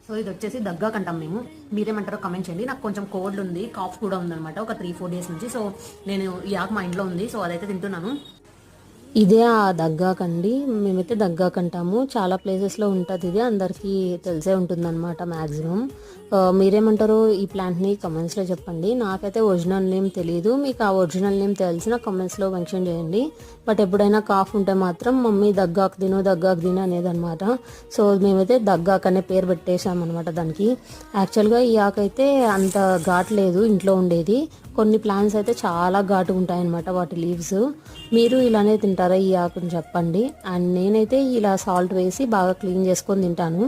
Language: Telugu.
సో ఇది వచ్చేసి దగ్గాకు అంటాం మేము. మీరేమంటారో కమెంట్ చేయండి. నాకు కొంచెం కోల్డ్ ఉంది, కాఫ్ కూడా ఉందన్నమాట ఒక 3-4 డేస్ నుంచి. సో నేను ఈ ఆకు మా ఇంట్లో ఉంది, సో అదైతే తింటున్నాను. ఇదే ఆ దగ్గాకండి. మేమైతే దగ్గాకంటాము. చాలా ప్లేసెస్లో ఉంటుంది ఇది, అందరికీ తెలిసే ఉంటుందన్నమాట మ్యాక్సిమం. మీరేమంటారో ఈ ప్లాంట్ని కమెంట్స్లో చెప్పండి. నాకైతే ఒరిజినల్ నేమ్ తెలియదు, మీకు ఆ ఒరిజినల్ నేమ్ తెలిసిన కమెంట్స్లో మెన్షన్ చేయండి. బట్ ఎప్పుడైనా కాఫ్ ఉంటే మాత్రం మమ్మీ దగ్గాకు తిను అనేది అనమాట. సో మేమైతే దగ్గాకు అనే పేరు పెట్టేసామన్నమాట దానికి. యాక్చువల్గా ఈ ఆకు అయితే అంత ఘాటు లేదు, ఇంట్లో ఉండేది. కొన్ని ప్లాంట్స్ అయితే చాలా ఘాటుగా ఉంటాయన్నమాట వాటి లీవ్స్. మీరు ఇలానే తింటారా ఈ ఆకుని చెప్పండి. అండ్ నేనైతే ఇలా సాల్ట్ వేసి బాగా క్లీన్ చేసుకొని తింటాను.